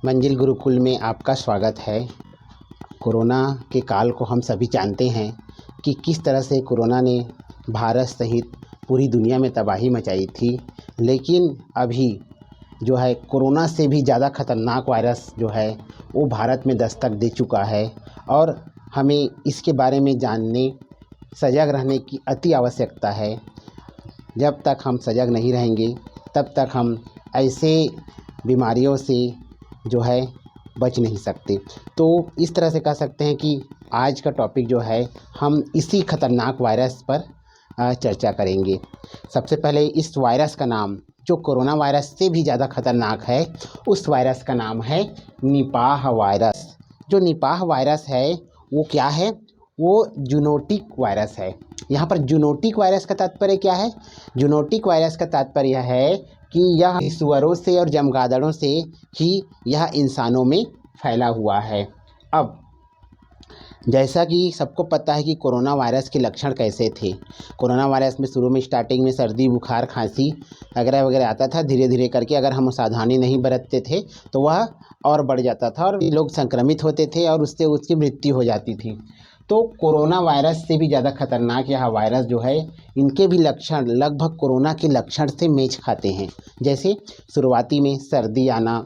मंजिल गुरुकुल में आपका स्वागत है। कोरोना के काल को हम सभी जानते हैं कि किस तरह से कोरोना ने भारत सहित पूरी दुनिया में तबाही मचाई थी। लेकिन अभी जो है कोरोना से भी ज़्यादा खतरनाक वायरस जो है वो भारत में दस्तक दे चुका है और हमें इसके बारे में जानने, सजग रहने की अति आवश्यकता है। जब तक हम सजग नहीं रहेंगे तब तक हम ऐसे बीमारियों से जो है बच नहीं सकते। तो इस तरह से कह सकते हैं कि आज का टॉपिक जो है हम इसी खतरनाक वायरस पर चर्चा करेंगे। सबसे पहले इस वायरस का नाम जो कोरोना वायरस से भी ज़्यादा खतरनाक है, उस वायरस का नाम है निपाह वायरस। जो निपाह वायरस है वो क्या है? वो जूनोटिक वायरस है। यहाँ पर जूनोटिक वायरस का तात्पर्य क्या है? जूनोटिक वायरस का तात्पर्य है कि यह सुअरों से और चमगादड़ों से ही यह इंसानों में फैला हुआ है। अब जैसा कि सबको पता है कि कोरोना वायरस के लक्षण कैसे थे। कोरोना वायरस में शुरू में स्टार्टिंग में सर्दी, बुखार, खांसी वगैरह वगैरह आता था। धीरे धीरे करके अगर हम सावधानी नहीं बरतते थे तो वह और बढ़ जाता था और लोग संक्रमित होते थे और उससे उसकी मृत्यु हो जाती थी। तो कोरोना वायरस से भी ज़्यादा खतरनाक यह वायरस जो है, इनके भी लक्षण लगभग कोरोना के लक्षण से मेल खाते हैं। जैसे शुरुआती में सर्दी आना,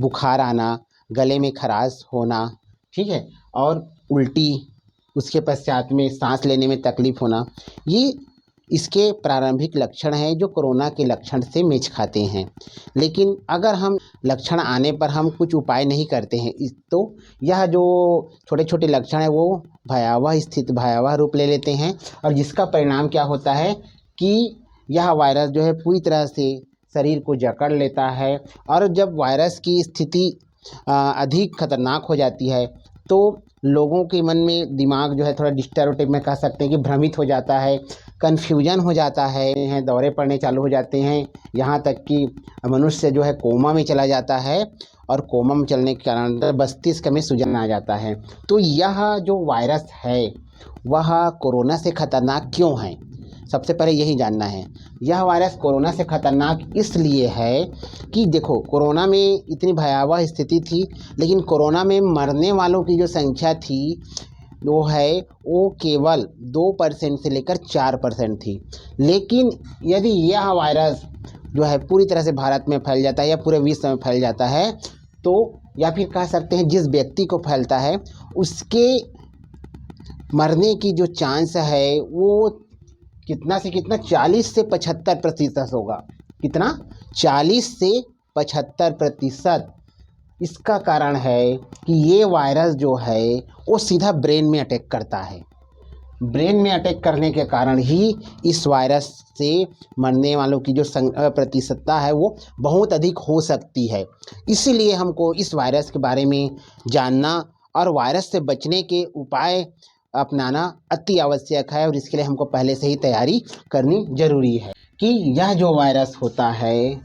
बुखार आना, गले में खराश होना, ठीक है, और उल्टी, उसके पश्चात में सांस लेने में तकलीफ़ होना, ये इसके प्रारंभिक लक्षण हैं जो कोरोना के लक्षण से मेल खाते हैं। लेकिन अगर हम लक्षण आने पर हम कुछ उपाय नहीं करते हैं तो यह जो छोटे छोटे लक्षण हैं वो भयावह रूप ले लेते हैं और जिसका परिणाम क्या होता है कि यह वायरस जो है पूरी तरह से शरीर को जकड़ लेता है। और जब वायरस की स्थिति अधिक खतरनाक हो जाती है तो लोगों के मन में दिमाग जो है थोड़ा डिस्टर्ब टाइप में कह सकते हैं कि भ्रमित हो जाता है, कन्फ्यूजन हो जाता है, दौरे पड़ने चालू हो जाते हैं, यहाँ तक कि मनुष्य जो है कोमा में चला जाता है और कोमा में चलने के कारण मस्तिष्क में सूजन आ जाता है। तो यह जो वायरस है वह कोरोना से खतरनाक क्यों है, सबसे पहले यही जानना है। यह वायरस कोरोना से खतरनाक इसलिए है कि देखो, कोरोना में इतनी भयावह स्थिति थी लेकिन कोरोना में मरने वालों की जो संख्या थी वो केवल 2% से लेकर 4% थी। लेकिन यदि यह वायरस जो है पूरी तरह से भारत में फैल जाता है या पूरे विश्व में फैल जाता है तो, या फिर कह सकते हैं जिस व्यक्ति को फैलता है उसके मरने की जो चांस है वो कितना से कितना 40 से 75% होगा। कितना? 40 से 75%। इसका कारण है कि ये वायरस जो है वो सीधा ब्रेन में अटैक करता है। ब्रेन में अटैक करने के कारण ही इस वायरस से मरने वालों की जो प्रतिशतता है वो बहुत अधिक हो सकती है। इसीलिए हमको इस वायरस के बारे में जानना और वायरस से बचने के उपाय अपनाना अति आवश्यक है और इसके लिए हमको पहले से ही तैयारी करनी जरूरी है कि यह जो वायरस होता है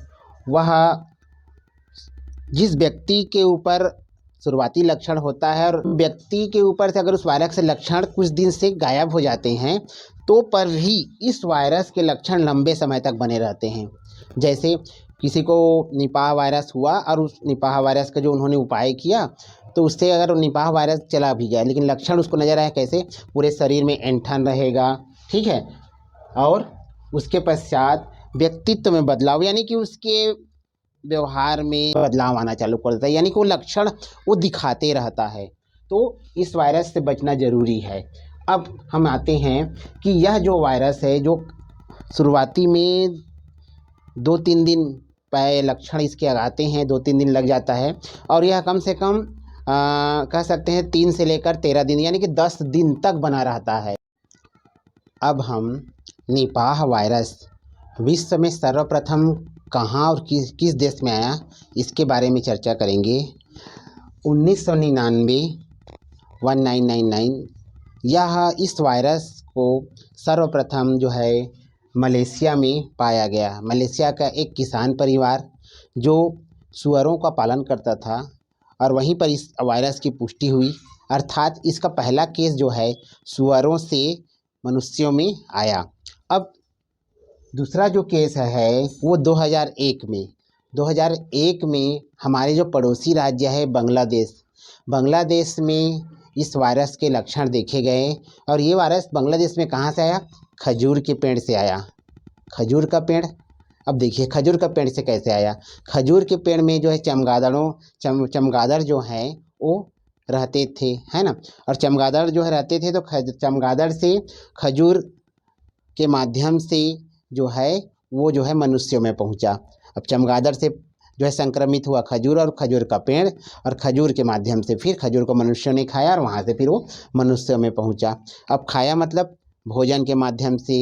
वह जिस व्यक्ति के ऊपर शुरुआती लक्षण होता है और व्यक्ति के ऊपर से अगर उस वायरस के लक्षण कुछ दिन से गायब हो जाते हैं तो पर भी इस वायरस के लक्षण लंबे समय तक बने रहते हैं। जैसे किसी को निपाह वायरस हुआ और उस निपाह वायरस का जो उन्होंने उपाय किया तो उससे अगर निपाह वायरस चला भी गया लेकिन लक्षण उसको नजर आए कैसे, पूरे शरीर में ऐंठन रहेगा, ठीक है, और उसके पश्चात व्यक्तित्व में बदलाव यानी कि उसके व्यवहार में बदलाव आना चालू कर देता है, यानी कि वो लक्षण वो दिखाते रहता है। तो इस वायरस से बचना जरूरी है। अब हम आते हैं कि यह जो वायरस है जो शुरुआती में 2-3 दिन पहले लक्षण इसके आते हैं, 2-3 दिन लग जाता है और यह कम से कम कह सकते हैं 3 से लेकर 13 दिन यानी कि 10 दिन तक बना रहता है। अब हम निपाह वायरस विश्व में सर्वप्रथम कहाँ और किस देश में आया इसके बारे में चर्चा करेंगे। 1999 1999 यह इस वायरस को सर्वप्रथम जो है मलेशिया में पाया गया। मलेशिया का एक किसान परिवार जो सुअरों का पालन करता था और वहीं पर इस वायरस की पुष्टि हुई, अर्थात इसका पहला केस जो है सुअरों से मनुष्यों में आया। अब दूसरा जो केस है वो 2001 में 2001 में हमारे जो पड़ोसी राज्य है बांग्लादेश में इस वायरस के लक्षण देखे गए। और ये वायरस बांग्लादेश में कहाँ से आया? खजूर के पेड़ से आया। खजूर का पेड़, अब देखिए खजूर का पेड़ से कैसे आया। खजूर के पेड़ में जो है चमगादड़ जो हैं वो रहते थे, है ना। और चमगादड़ जो है रहते थे, तो चमगादड़ से खजूर के माध्यम से जो है वो जो है मनुष्यों में पहुंचा। अब चमगादड़ से जो है संक्रमित हुआ खजूर और खजूर का पेड़, और खजूर के माध्यम से फिर खजूर को मनुष्यों ने खाया और वहाँ से फिर वो मनुष्यों में पहुंचा। अब खाया मतलब भोजन के माध्यम से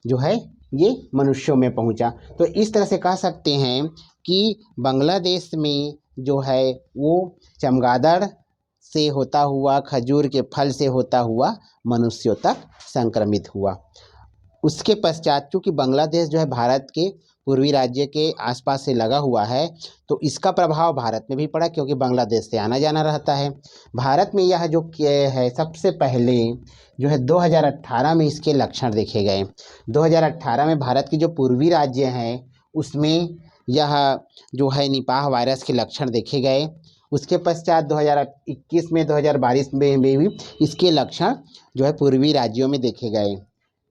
जो है ये मनुष्यों में पहुंचा। तो इस तरह से कह सकते हैं कि बांग्लादेश में जो है वो चमगादड़ से होता हुआ, खजूर के फल से होता हुआ मनुष्यों तक संक्रमित हुआ। उसके पश्चात चूँकि बांग्लादेश जो है भारत के पूर्वी राज्य के आसपास से लगा हुआ है, तो इसका प्रभाव भारत में भी पड़ा, क्योंकि बांग्लादेश से आना जाना रहता है। भारत में यह जो है सबसे पहले जो है 2018 में इसके लक्षण देखे गए। 2018 में भारत के जो पूर्वी राज्य हैं उसमें यह जो है निपाह वायरस के लक्षण देखे गए। उसके पश्चात 2021 में 2022 में भी इसके लक्षण जो है पूर्वी राज्यों में देखे गए।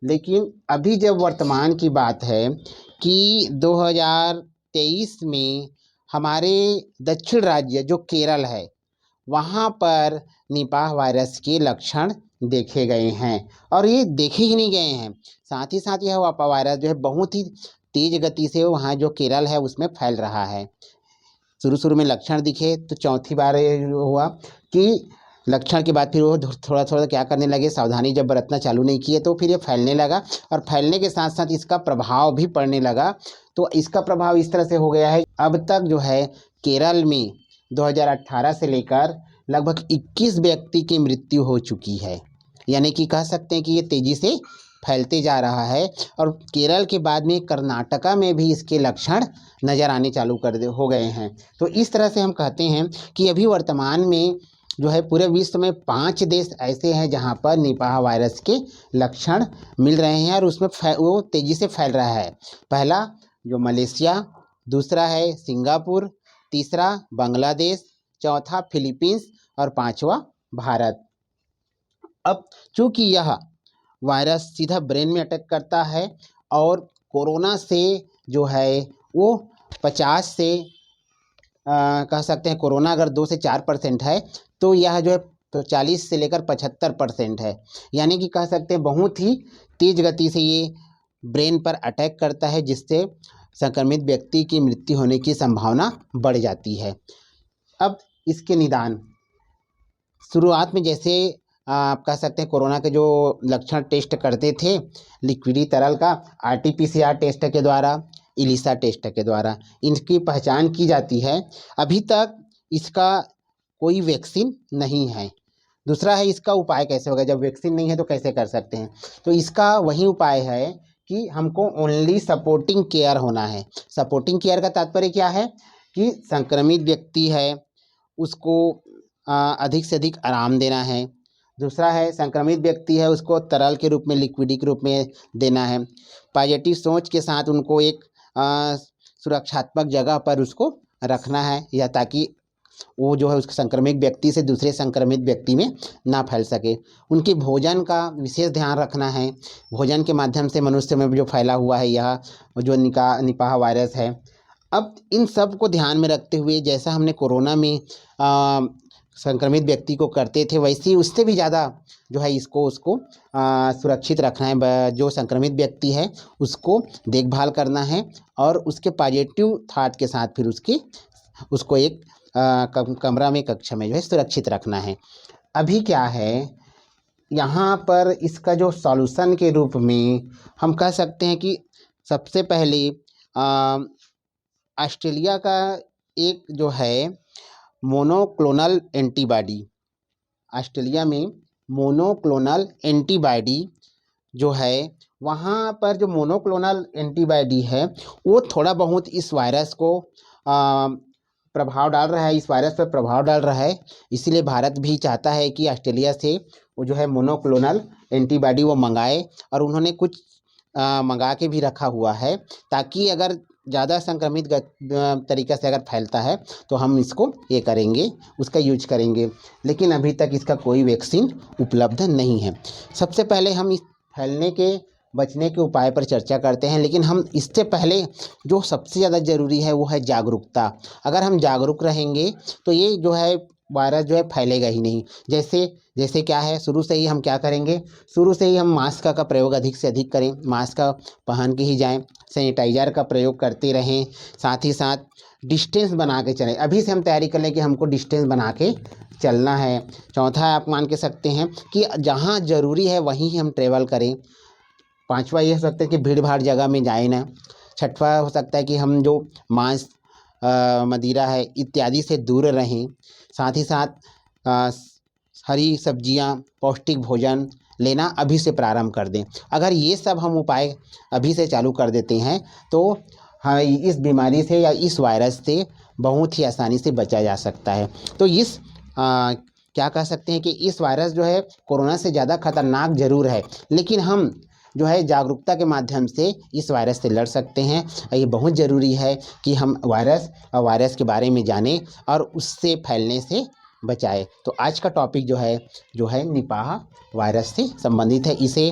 लेकिन अभी जब वर्तमान की बात है कि 2023 में हमारे दक्षिण राज्य जो केरल है वहाँ पर निपाह वायरस के लक्षण देखे गए हैं। और ये देखे ही नहीं गए हैं, साथ ही साथ यह वायरस जो है बहुत ही तेज गति से वहाँ जो केरल है उसमें फैल रहा है। शुरू में लक्षण दिखे तो चौथी बार हुआ कि लक्षण के बाद फिर वो थोड़ा थोड़ा क्या करने लगे, सावधानी जब बरतना चालू नहीं किए तो फिर ये फैलने लगा, और फैलने के साथ साथ इसका प्रभाव भी पड़ने लगा। तो इसका प्रभाव इस तरह से हो गया है, अब तक जो है केरल में 2018 से लेकर लगभग 21 व्यक्ति की मृत्यु हो चुकी है। यानी कि कह सकते हैं कि ये तेज़ी से फैलते जा रहा है। और केरल के बाद में कर्नाटका में भी इसके लक्षण नज़र आने चालू हो गए हैं। तो इस तरह से हम कहते हैं कि अभी वर्तमान में जो है पूरे विश्व में 5 देश ऐसे हैं जहां पर निपाह वायरस के लक्षण मिल रहे हैं, और उसमें वो तेज़ी से फैल रहा है। पहला जो मलेशिया, दूसरा है सिंगापुर, तीसरा बांग्लादेश, चौथा फिलीपींस और पांचवा भारत। अब चूँकि यह वायरस सीधा ब्रेन में अटैक करता है, और कोरोना से जो है वो 50 से कह सकते हैं, कोरोना अगर 2 से 4% है तो यह जो है तो 40 से लेकर 75% है। यानी कि कह सकते हैं बहुत ही तेज गति से ये ब्रेन पर अटैक करता है, जिससे संक्रमित व्यक्ति की मृत्यु होने की संभावना बढ़ जाती है। अब इसके निदान, शुरुआत में जैसे आप कह सकते हैं कोरोना के जो लक्षण टेस्ट करते थे लिक्विडी तरल का, RT-PCR टेस्ट के द्वारा, इलिसा टेस्ट के द्वारा इनकी पहचान की जाती है। अभी तक इसका कोई वैक्सीन नहीं है। दूसरा है इसका उपाय कैसे होगा, जब वैक्सीन नहीं है तो कैसे कर सकते हैं। तो इसका वही उपाय है कि हमको ओनली सपोर्टिंग केयर होना है। सपोर्टिंग केयर का तात्पर्य क्या है कि संक्रमित व्यक्ति है उसको अधिक से अधिक आराम देना है। दूसरा है संक्रमित व्यक्ति है उसको तरल के रूप में, लिक्विडी के रूप में देना है। पॉजिटिव सोच के साथ उनको एक सुरक्षात्मक जगह पर उसको रखना है, या ताकि वो जो है उस संक्रमित व्यक्ति से दूसरे संक्रमित व्यक्ति में ना फैल सके। उनके भोजन का विशेष ध्यान रखना है। भोजन के माध्यम से मनुष्य में जो फैला हुआ है यह जो निपाह वायरस है। अब इन सब को ध्यान में रखते हुए जैसा हमने कोरोना में संक्रमित व्यक्ति को करते थे, वैसे ही उससे भी ज़्यादा जो है उसको सुरक्षित रखना है। जो संक्रमित व्यक्ति है उसको देखभाल करना है, और उसके पॉजिटिव थॉट के साथ फिर उसको एक कमरा में, कक्षा में जो है सुरक्षित रखना है। अभी क्या है यहाँ पर इसका जो सॉल्यूशन के रूप में हम कह सकते हैं कि सबसे पहले ऑस्ट्रेलिया का एक जो है मोनोक्लोनल एंटीबॉडी, ऑस्ट्रेलिया में मोनोक्लोनल एंटीबॉडी जो है, वहाँ पर जो मोनोक्लोनल एंटीबॉडी है वो थोड़ा बहुत इस वायरस को प्रभाव डाल रहा है, इस वायरस पर प्रभाव डाल रहा है। इसीलिए भारत भी चाहता है कि ऑस्ट्रेलिया से वो जो है मोनोक्लोनल एंटीबॉडी वो मंगाए, और उन्होंने कुछ मंगा के भी रखा हुआ है, ताकि अगर ज़्यादा संक्रमित तरीक़े से अगर फैलता है तो हम इसको ये करेंगे, उसका यूज करेंगे। लेकिन अभी तक इसका कोई वैक्सीन उपलब्ध नहीं है। सबसे पहले हम इस फैलने के बचने के उपाय पर चर्चा करते हैं, लेकिन हम इससे पहले जो सबसे ज़्यादा ज़रूरी है वो है जागरूकता। अगर हम जागरूक रहेंगे तो ये जो है वायरस जो है फैलेगा ही नहीं। जैसे क्या है, शुरू से ही हम क्या करेंगे, शुरू से ही हम मास्क का प्रयोग अधिक से अधिक करें, मास्क का पहन के ही जाएं, सैनिटाइज़र का प्रयोग करते रहें, साथ ही साथ डिस्टेंस बना के चलें। अभी से हम तैयारी कर लें कि हमको डिस्टेंस बना के चलना है। चौथा आप मान के सकते हैं कि जहाँ ज़रूरी है वहीं हम ट्रेवल करें। पांचवा ये हो सकता है कि भीड़ भाड़ जगह में जाए ना। छठवा हो सकता है कि हम जो मांस मदिरा है इत्यादि से दूर रहें। साथ ही साथ हरी सब्जियां, पौष्टिक भोजन लेना अभी से प्रारंभ कर दें। अगर ये सब हम उपाय अभी से चालू कर देते हैं तो हाँ, इस बीमारी से या इस वायरस से बहुत ही आसानी से बचा जा सकता है। तो क्या कह सकते हैं कि इस वायरस जो है कोरोना से ज़्यादा खतरनाक ज़रूर है, लेकिन हम जो है जागरूकता के माध्यम से इस वायरस से लड़ सकते हैं। ये बहुत ज़रूरी है कि हम वायरस के बारे में जानें और उससे फैलने से बचाएं। तो आज का टॉपिक जो है निपाह वायरस से संबंधित है। इसे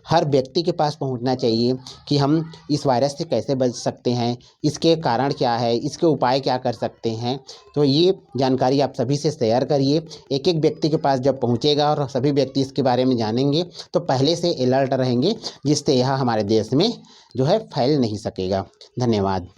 हर व्यक्ति के पास पहुंचना चाहिए कि हम इस वायरस से कैसे बच सकते हैं, इसके कारण क्या है, इसके उपाय क्या कर सकते हैं। तो ये जानकारी आप सभी से शेयर करिए। एक एक व्यक्ति के पास जब पहुंचेगा और सभी व्यक्ति इसके बारे में जानेंगे तो पहले से अलर्ट रहेंगे, जिससे यह हमारे देश में जो है फैल नहीं सकेगा। धन्यवाद।